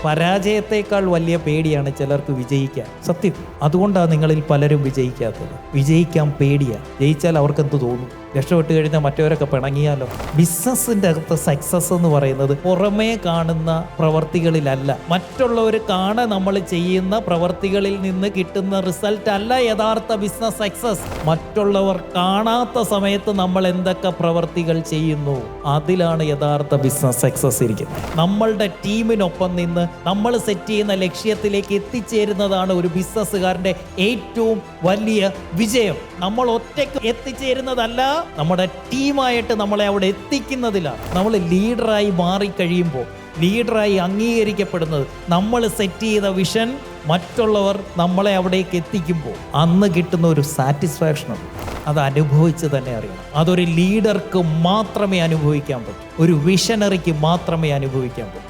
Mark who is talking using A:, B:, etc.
A: പരാജയത്തെക്കാൾ വലിയ പേടിയാണ് ചിലർക്ക് വിജയിക്കാൻ. സത്യം. അതുകൊണ്ടാണ് നിങ്ങളിൽ പലരും വിജയിക്കാത്തത്. വിജയിക്കാൻ പേടിയാണ്. ജയിച്ചാൽ അവർക്കെന്ത് തോന്നും? രക്ഷപ്പെട്ട് കഴിഞ്ഞാൽ മറ്റവരൊക്കെ പിണങ്ങിയാലോ? ബിസിനസ്സിൻ്റെ അകത്ത് സക്സസ് എന്ന് പറയുന്നത് പുറമേ കാണുന്ന പ്രവർത്തികളിലല്ല, മറ്റുള്ളവർ നമ്മൾ ചെയ്യുന്ന പ്രവർത്തികളിൽ നിന്ന് കിട്ടുന്ന റിസൾട്ട് അല്ല യഥാർത്ഥ ബിസിനസ് സക്സസ്. മറ്റുള്ളവർ കാണാത്ത സമയത്ത് നമ്മൾ എന്തൊക്കെ പ്രവർത്തികൾ ചെയ്യുന്നു, അതിലാണ് യഥാർത്ഥ ബിസിനസ് സക്സസ് ഇരിക്കുന്നത്. നമ്മളുടെ ടീമിനൊപ്പം നിന്ന് നമ്മൾ സെറ്റ് ചെയ്യുന്ന ലക്ഷ്യത്തിലേക്ക് എത്തിച്ചേരുന്നതാണ് ഒരു ബിസിനസ്സുകാരൻ്റെ ഏറ്റവും വലിയ വിജയം. നമ്മൾ ഒറ്റയ്ക്ക് എത്തിച്ചേരുന്നതല്ല, നമ്മുടെ ടീമായിട്ട് നമ്മളെ അവിടെ എത്തിക്കുന്നതിലാണ്. നമ്മൾ ലീഡറായി മാറിക്കഴിയുമ്പോൾ, ലീഡറായി അംഗീകരിക്കപ്പെടുന്നത്, നമ്മൾ സെറ്റ് ചെയ്ത വിഷൻ മറ്റുള്ളവർ നമ്മളെ അവിടേക്ക് എത്തിക്കുമ്പോൾ അന്ന് കിട്ടുന്ന ഒരു സാറ്റിസ്ഫാക്ഷനുണ്ട്. അത് അനുഭവിച്ച് തന്നെ അറിയണം. അതൊരു ലീഡർക്ക് മാത്രമേ അനുഭവിക്കാൻ പറ്റൂ, ഒരു വിഷനറിക്ക് മാത്രമേ അനുഭവിക്കാൻ പറ്റൂ.